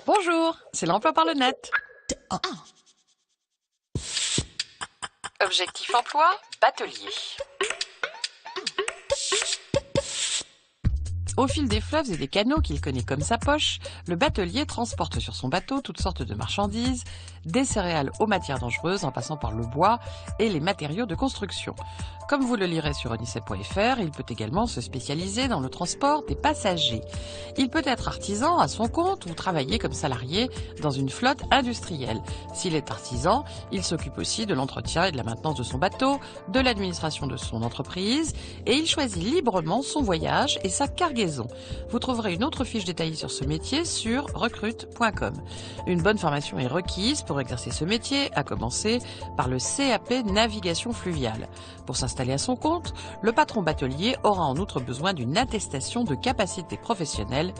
Bonjour, c'est l'emploi par le net. Objectif emploi, batelier. Au fil des fleuves et des canaux qu'il connaît comme sa poche, le batelier transporte sur son bateau toutes sortes de marchandises, des céréales aux matières dangereuses en passant par le bois et les matériaux de construction. Comme vous le lirez sur onicep.fr, il peut également se spécialiser dans le transport des passagers. Il peut être artisan à son compte ou travailler comme salarié dans une flotte industrielle. S'il est artisan, il s'occupe aussi de l'entretien et de la maintenance de son bateau, de l'administration de son entreprise et il choisit librement son voyage et sa cargaison. Vous trouverez une autre fiche détaillée sur ce métier sur recrute.com. Une bonne formation est requise pour exercer ce métier, à commencer par le CAP Navigation fluviale. Pour s'installer à son compte, le patron batelier aura en outre besoin d'une attestation de capacité professionnelle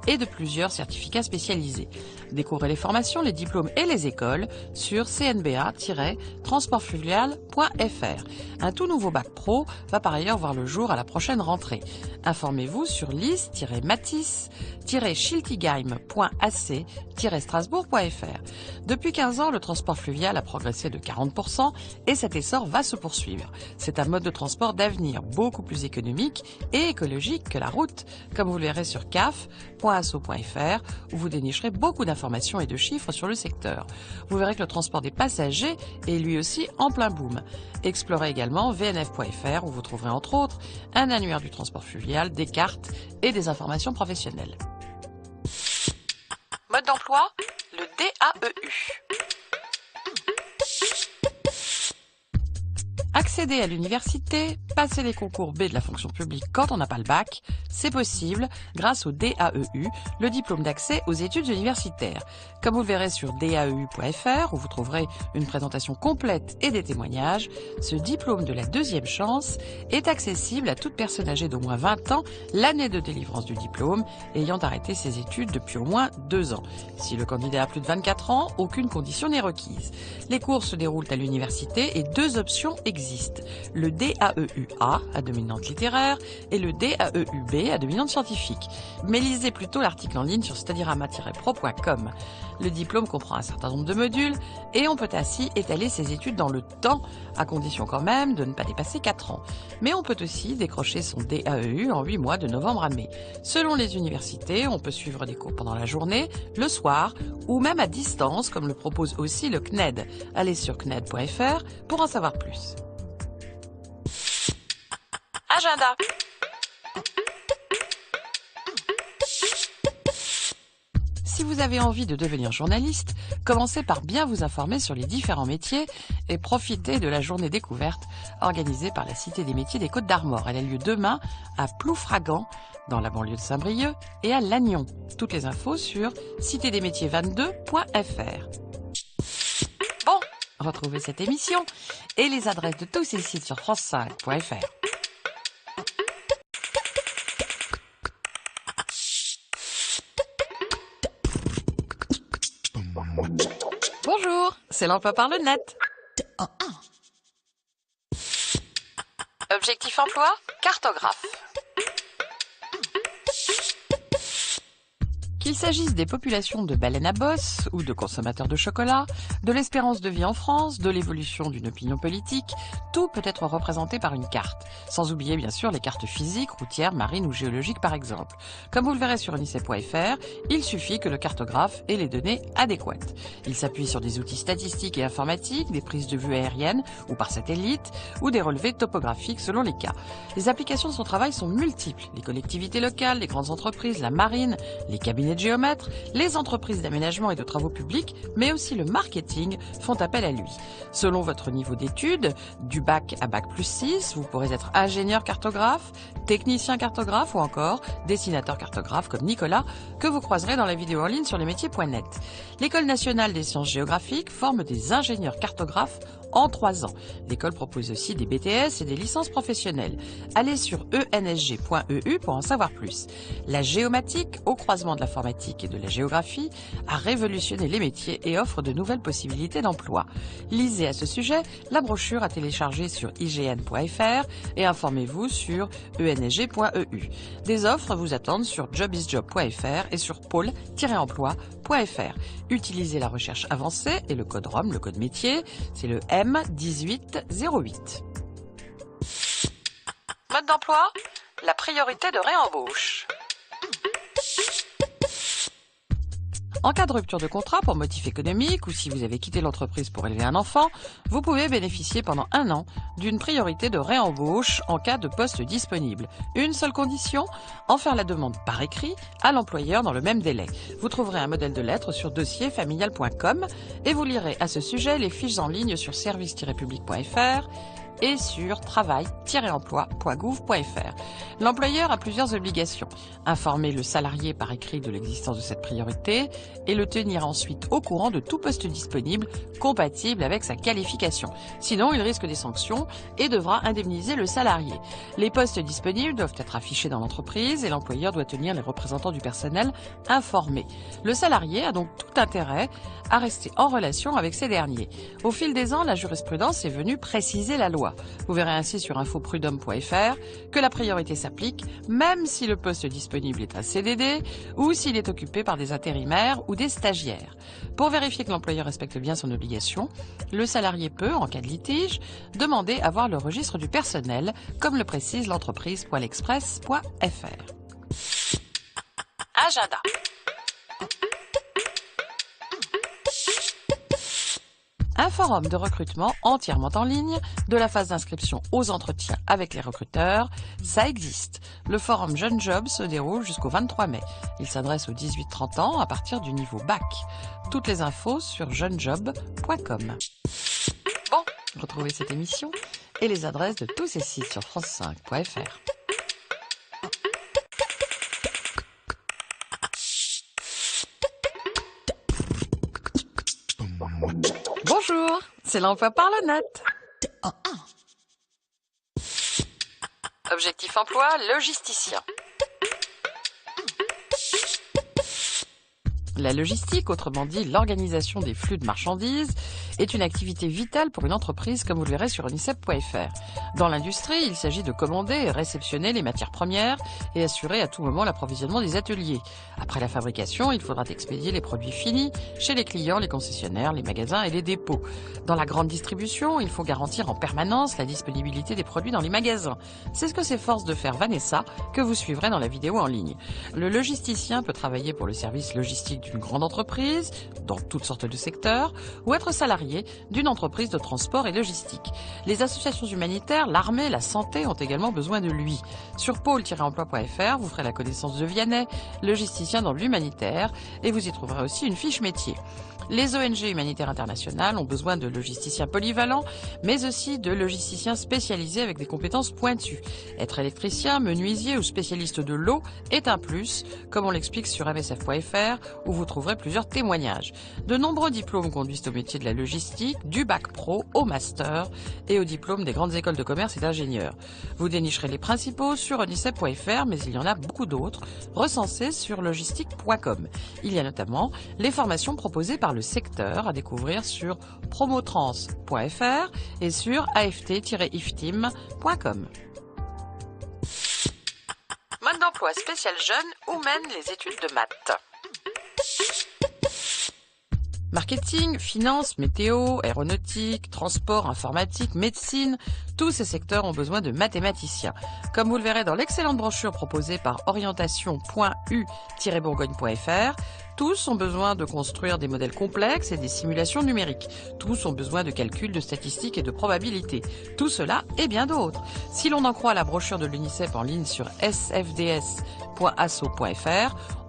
et de plusieurs certificats spécialisés. Découvrez les formations, les diplômes et les écoles sur cnba-transportfluvial.fr. Un tout nouveau bac pro va par ailleurs voir le jour à la prochaine rentrée. Informez-vous sur lys-matis-schiltigheim.ac-strasbourg.fr. Depuis 15 ans, le transport fluvial a progressé de 40% et cet essor va se poursuivre. C'est un mode de transport d'avenir, beaucoup plus économique et écologique que la route, comme vous le verrez sur caf.asso.fr où vous dénicherez beaucoup d'informations et de chiffres sur le secteur. Vous verrez que le transport des passagers est lui aussi en plein boom. Explorez également vnf.fr où vous trouverez entre autres un annuaire du transport fluvial, des cartes et des informations professionnelles. Mode d'emploi, le DAEU. Accéder à l'université, passer les concours B de la fonction publique quand on n'a pas le bac, c'est possible grâce au DAEU, le diplôme d'accès aux études universitaires. Comme vous le verrez sur daeu.fr, où vous trouverez une présentation complète et des témoignages, ce diplôme de la deuxième chance est accessible à toute personne âgée d'au moins 20 ans l'année de délivrance du diplôme, ayant arrêté ses études depuis au moins 2 ans. Si le candidat a plus de 24 ans, aucune condition n'est requise. Les cours se déroulent à l'université et 2 options existent. Le DAEU-A à dominante littéraire et le DAEU-B à dominante scientifique. Mais lisez plutôt l'article en ligne sur studirama-pro.com. Le diplôme comprend un certain nombre de modules et on peut ainsi étaler ses études dans le temps, à condition quand même de ne pas dépasser 4 ans. Mais on peut aussi décrocher son DAEU en 8 mois de novembre à mai. Selon les universités, on peut suivre des cours pendant la journée, le soir ou même à distance comme le propose aussi le CNED. Allez sur cned.fr pour en savoir plus. Agenda. Si vous avez envie de devenir journaliste, commencez par bien vous informer sur les différents métiers et profitez de la journée découverte organisée par la Cité des métiers des Côtes-d'Armor. Elle a lieu demain à Ploufragan, dans la banlieue de Saint-Brieuc, et à Lannion. Toutes les infos sur citedesmétiers22.fr. Bon, retrouvez cette émission et les adresses de tous ces sites sur france5.fr. Bonjour, c'est l'emploi par le net. Objectif emploi, cartographe. Qu'il s'agisse des populations de baleines à bosse ou de consommateurs de chocolat, de l'espérance de vie en France, de l'évolution d'une opinion politique, tout peut être représenté par une carte. Sans oublier bien sûr les cartes physiques, routières, marines ou géologiques par exemple. Comme vous le verrez sur onicep.fr, il suffit que le cartographe ait les données adéquates. Il s'appuie sur des outils statistiques et informatiques, des prises de vue aériennes ou par satellite, ou des relevés topographiques selon les cas. Les applications de son travail sont multiples. Les collectivités locales, les grandes entreprises, la marine, les cabinets de géomètres, les entreprises d'aménagement et de travaux publics, mais aussi le marketing font appel à lui. Selon votre niveau d'études, du bac à bac+6, vous pourrez être ingénieur cartographe, technicien cartographe ou encore dessinateur cartographe comme Nicolas, que vous croiserez dans la vidéo en ligne sur lesmétiers.net. L'École nationale des sciences géographiques forme des ingénieurs cartographes en 3 ans. L'école propose aussi des BTS et des licences professionnelles. Allez sur ensg.eu pour en savoir plus. La géomatique, au croisement de l'informatique et de la géographie, a révolutionné les métiers et offre de nouvelles possibilités d'emploi. Lisez à ce sujet la brochure à télécharger sur ign.fr et informez-vous sur ensg.eu. Des offres vous attendent sur jobisjob.fr et sur pôle-emploi.fr. Utilisez la recherche avancée et le code ROM, le code métier, c'est le M1808. Mode d'emploi, la priorité de réembauche. En cas de rupture de contrat pour motif économique ou si vous avez quitté l'entreprise pour élever un enfant, vous pouvez bénéficier pendant 1 an d'une priorité de réembauche en cas de poste disponible. Une seule condition, en faire la demande par écrit à l'employeur dans le même délai. Vous trouverez un modèle de lettre sur dossierfamilial.com et vous lirez à ce sujet les fiches en ligne sur service-public.fr et sur travail-emploi.gouv.fr. L'employeur a plusieurs obligations. Informer le salarié par écrit de l'existence de cette priorité et le tenir ensuite au courant de tout poste disponible compatible avec sa qualification. Sinon, il risque des sanctions et devra indemniser le salarié. Les postes disponibles doivent être affichés dans l'entreprise et l'employeur doit tenir les représentants du personnel informés. Le salarié a donc tout intérêt à rester en relation avec ces derniers. Au fil des ans, la jurisprudence est venue préciser la loi. Vous verrez ainsi sur infoprud'homme.fr que la priorité s'applique même si le poste disponible est un CDD ou s'il est occupé par des intérimaires ou des stagiaires. Pour vérifier que l'employeur respecte bien son obligation, le salarié peut, en cas de litige, demander à voir le registre du personnel, comme le précise l'entreprise.l'express.fr. Agenda. Un forum de recrutement entièrement en ligne, de la phase d'inscription aux entretiens avec les recruteurs, ça existe. Le forum Jeunes Jobs se déroule jusqu'au 23 mai. Il s'adresse aux 18-30 ans à partir du niveau bac. Toutes les infos sur jeunesjob.com. Bon, retrouvez cette émission et les adresses de tous ces sites sur france5.fr. Bonjour, c'est l'emploi par le net. Objectif emploi, logisticien. La logistique, autrement dit l'organisation des flux de marchandises, est une activité vitale pour une entreprise comme vous le verrez sur unicep.fr. Dans l'industrie, il s'agit de commander et réceptionner les matières premières et assurer à tout moment l'approvisionnement des ateliers. Après la fabrication, il faudra expédier les produits finis chez les clients, les concessionnaires, les magasins et les dépôts. Dans la grande distribution, il faut garantir en permanence la disponibilité des produits dans les magasins. C'est ce que s'efforce de faire Vanessa, que vous suivrez dans la vidéo en ligne. Le logisticien peut travailler pour le service logistique d'une grande entreprise, dans toutes sortes de secteurs, ou être salarié d'une entreprise de transport et logistique. Les associations humanitaires, l'armée, la santé ont également besoin de lui. Sur pôle-emploi.fr, vous ferez la connaissance de Vianney, logisticien dans l'humanitaire, et vous y trouverez aussi une fiche métier. Les ONG humanitaires internationales ont besoin de logisticiens polyvalents, mais aussi de logisticiens spécialisés avec des compétences pointues. Être électricien, menuisier ou spécialiste de l'eau est un plus, comme on l'explique sur msf.fr, où vous trouverez plusieurs témoignages. De nombreux diplômes conduisent au métier de la logistique, du bac pro au master et au diplôme des grandes écoles de commerce et d'ingénieurs. Vous dénicherez les principaux sur unicep.fr, mais il y en a beaucoup d'autres, recensés sur logistique.com. Il y a notamment les formations proposées par le secteur à découvrir sur promotrans.fr et sur aft-ifteam.com. Mode d'emploi spécial jeune ou mène les études de maths. Marketing, finance, météo, aéronautique, transport, informatique, médecine, tous ces secteurs ont besoin de mathématiciens. Comme vous le verrez dans l'excellente brochure proposée par orientation.u-bourgogne.fr, tous ont besoin de construire des modèles complexes et des simulations numériques. Tous ont besoin de calculs, de statistiques et de probabilités. Tout cela et bien d'autres. Si l'on en croit la brochure de l'UNICEF en ligne sur sfds.asso.fr,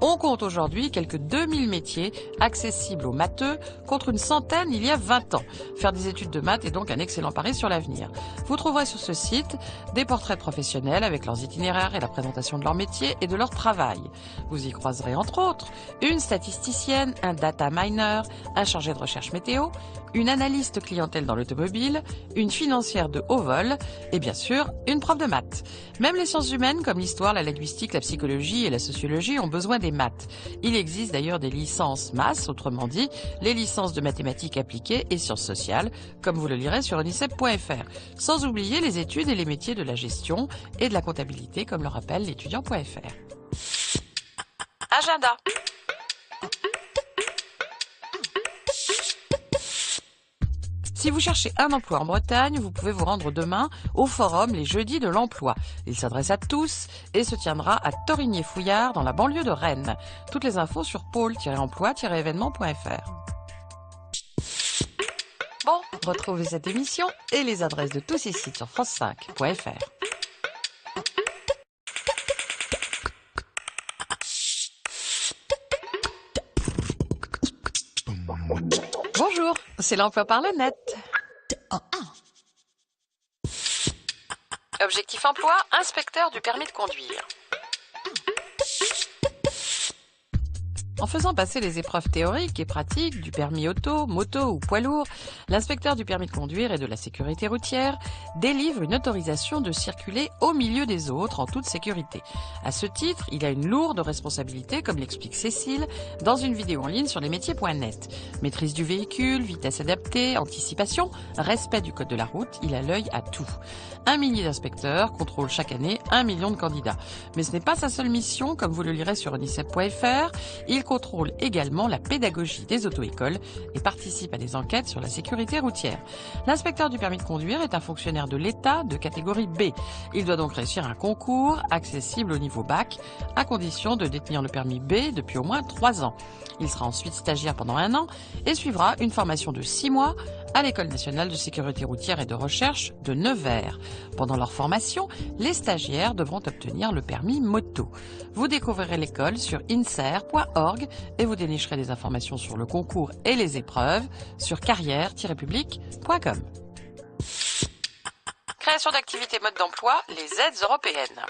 on compte aujourd'hui quelques 2000 métiers accessibles aux matheux contre une centaine il y a 20 ans. Faire des études de maths est donc un excellent pari sur l'avenir. Vous trouverez sur ce site des portraits professionnels avec leurs itinéraires et la présentation de leur métier et de leur travail. Vous y croiserez entre autres une statistique statisticienne, un data miner, un chargé de recherche météo, une analyste clientèle dans l'automobile, une financière de haut vol et bien sûr une prof de maths. Même les sciences humaines comme l'histoire, la linguistique, la psychologie et la sociologie ont besoin des maths. Il existe d'ailleurs des licences MAS, autrement dit les licences de mathématiques appliquées et sciences sociales, comme vous le lirez sur unicep.fr. Sans oublier les études et les métiers de la gestion et de la comptabilité comme le rappelle l'étudiant.fr. Agenda. Si vous cherchez un emploi en Bretagne, vous pouvez vous rendre demain au forum Les Jeudis de l'Emploi. Il s'adresse à tous et se tiendra à Torigné-Fouillard dans la banlieue de Rennes. Toutes les infos sur pôle-emploi-événement.fr. Bon, retrouvez cette émission et les adresses de tous ces sites sur france5.fr. Bonjour, c'est l'emploi par le net. Objectif emploi, inspecteur du permis de conduire. En faisant passer les épreuves théoriques et pratiques du permis auto, moto ou poids lourd, l'inspecteur du permis de conduire et de la sécurité routière délivre une autorisation de circuler au milieu des autres en toute sécurité. À ce titre, il a une lourde responsabilité, comme l'explique Cécile, dans une vidéo en ligne sur lesmétiers.net. Maîtrise du véhicule, vitesse adaptée, anticipation, respect du code de la route, il a l'œil à tout. Un millier d'inspecteurs contrôlent chaque année 1 million de candidats. Mais ce n'est pas sa seule mission, comme vous le lirez sur unicep.fr. Il contrôle également la pédagogie des auto-écoles et participe à des enquêtes sur la sécurité routière. L'inspecteur du permis de conduire est un fonctionnaire de l'État de catégorie B. Il doit donc réussir un concours accessible au niveau bac, à condition de détenir le permis B depuis au moins 3 ans. Il sera ensuite stagiaire pendant 1 an et suivra une formation de 6 mois à l'École nationale de sécurité routière et de recherche de Nevers. Pendant leur formation, les stagiaires devront obtenir le permis moto. Vous découvrirez l'école sur inser.org et vous dénicherez des informations sur le concours et les épreuves sur carrière-public.com. Création d'activités mode d'emploi, les aides européennes.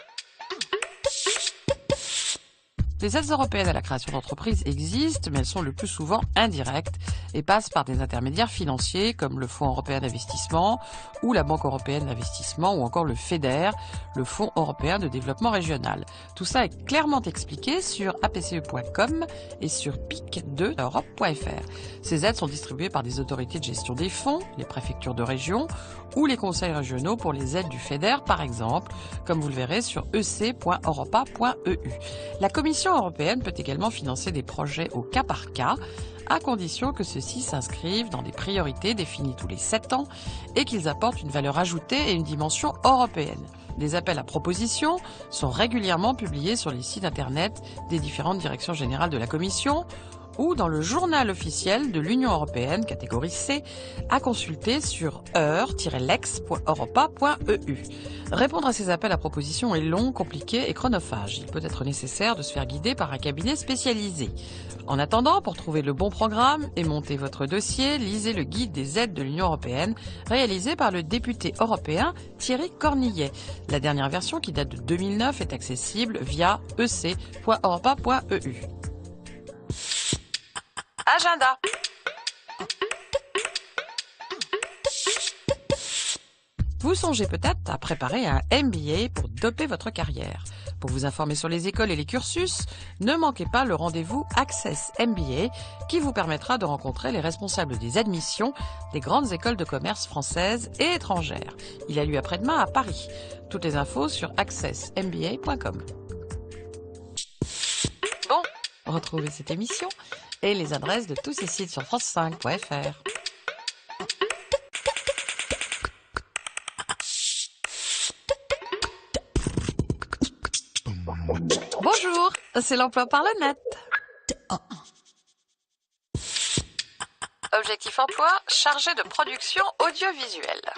Les aides européennes à la création d'entreprises existent, mais elles sont le plus souvent indirectes et passent par des intermédiaires financiers comme le Fonds européen d'investissement ou la Banque européenne d'investissement ou encore le FEDER, le Fonds européen de développement régional. Tout ça est clairement expliqué sur apce.com et sur pic2europe.fr. Ces aides sont distribuées par des autorités de gestion des fonds, les préfectures de région ou les conseils régionaux pour les aides du FEDER par exemple, comme vous le verrez sur ec.europa.eu. La Commission européenne peut également financer des projets au cas par cas, à condition que ceux-ci s'inscrivent dans des priorités définies tous les 7 ans et qu'ils apportent une valeur ajoutée et une dimension européenne. Des appels à propositions sont régulièrement publiés sur les sites internet des différentes directions générales de la Commission ou dans le journal officiel de l'Union européenne, catégorie C, à consulter sur lex.europa.eu. Répondre à ces appels à propositions est long, compliqué et chronophage. Il peut être nécessaire de se faire guider par un cabinet spécialisé. En attendant, pour trouver le bon programme et monter votre dossier, lisez le guide des aides de l'Union européenne réalisé par le député européen Thierry Cornillet. La dernière version, qui date de 2009, est accessible via ec.europa.eu. Agenda. Vous songez peut-être à préparer un MBA pour doper votre carrière. Pour vous informer sur les écoles et les cursus, ne manquez pas le rendez-vous Access MBA qui vous permettra de rencontrer les responsables des admissions des grandes écoles de commerce françaises et étrangères. Il a lieu après-demain à Paris. Toutes les infos sur accessmba.com. Bon, retrouvez cette émission et les adresses de tous ces sites sur france5.fr. Bonjour, c'est l'emploi par le net. Objectif emploi, chargé de production audiovisuelle.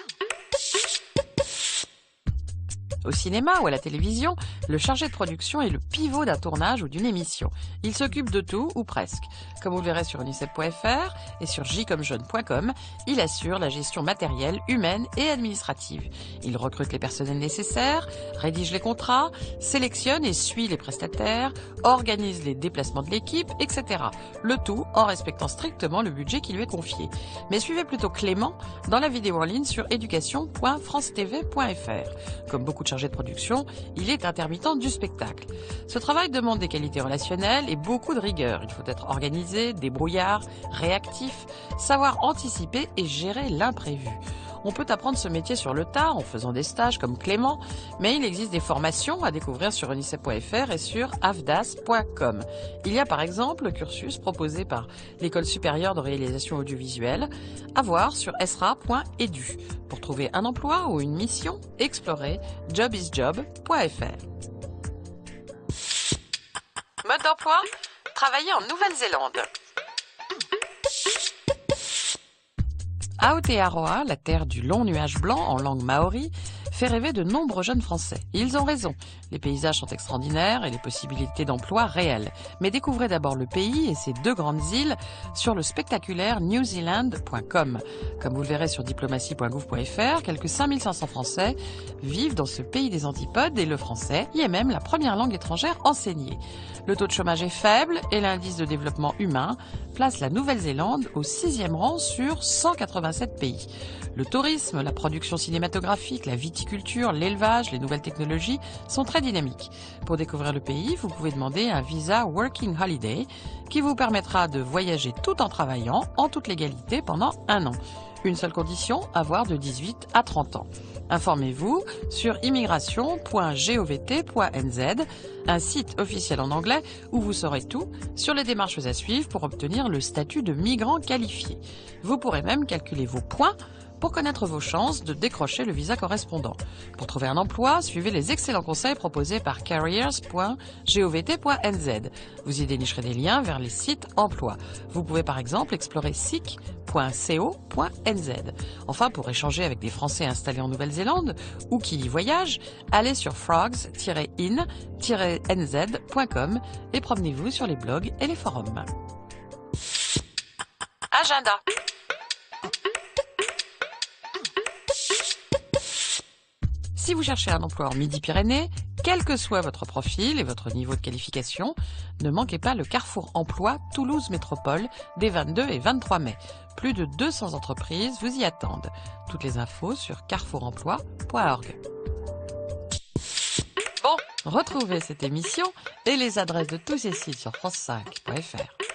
Au cinéma ou à la télévision, le chargé de production est le pivot d'un tournage ou d'une émission. Il s'occupe de tout ou presque. Comme vous le verrez sur unicep.fr et sur jcommejeune.com, il assure la gestion matérielle, humaine et administrative. Il recrute les personnels nécessaires, rédige les contrats, sélectionne et suit les prestataires, organise les déplacements de l'équipe, etc. Le tout en respectant strictement le budget qui lui est confié. Mais suivez plutôt Clément dans la vidéo en ligne sur éducation.francetv.fr. Comme beaucoup de chargés de production, il est intermittent du spectacle. Ce travail demande des qualités relationnelles et beaucoup de rigueur. Il faut être organisé, débrouillard, réactif, savoir anticiper et gérer l'imprévu. On peut apprendre ce métier sur le tas en faisant des stages comme Clément, mais il existe des formations à découvrir sur unicep.fr et sur afdas.com. Il y a par exemple le cursus proposé par l'École supérieure de réalisation audiovisuelle, à voir sur esra.edu. Pour trouver un emploi ou une mission, explorez jobisjob.fr. Mode d'emploi, travailler en Nouvelle-Zélande. Aotearoa, la terre du long nuage blanc en langue maori, fait rêver de nombreux jeunes Français. Et ils ont raison. Les paysages sont extraordinaires et les possibilités d'emploi réelles. Mais découvrez d'abord le pays et ses 2 grandes îles sur le spectaculaire newzealand.com. Comme vous le verrez sur diplomatie.gouv.fr, quelques 5500 Français vivent dans ce pays des antipodes et le français y est même la première langue étrangère enseignée. Le taux de chômage est faible et l'indice de développement humain place la Nouvelle-Zélande au 6e rang sur 187 pays. Le tourisme, la production cinématographique, la viticulture, l'élevage, les nouvelles technologies sont très dynamiques. Pour découvrir le pays, vous pouvez demander un visa Working Holiday qui vous permettra de voyager tout en travaillant en toute légalité pendant 1 an. Une seule condition, avoir de 18 à 30 ans. Informez-vous sur immigration.govt.nz, un site officiel en anglais où vous saurez tout sur les démarches à suivre pour obtenir le statut de migrant qualifié. Vous pourrez même calculer vos points pour connaître vos chances de décrocher le visa correspondant. Pour trouver un emploi, suivez les excellents conseils proposés par careers.govt.nz. Vous y dénicherez des liens vers les sites emploi. Vous pouvez par exemple explorer sic.co.nz. Enfin, pour échanger avec des Français installés en Nouvelle-Zélande ou qui y voyagent, allez sur frogs-in-nz.com et promenez-vous sur les blogs et les forums. Agenda. Si vous cherchez un emploi en Midi-Pyrénées, quel que soit votre profil et votre niveau de qualification, ne manquez pas le Carrefour Emploi Toulouse Métropole des 22 et 23 mai. Plus de 200 entreprises vous y attendent. Toutes les infos sur carrefouremploi.org. Bon, retrouvez cette émission et les adresses de tous ces sites sur france5.fr.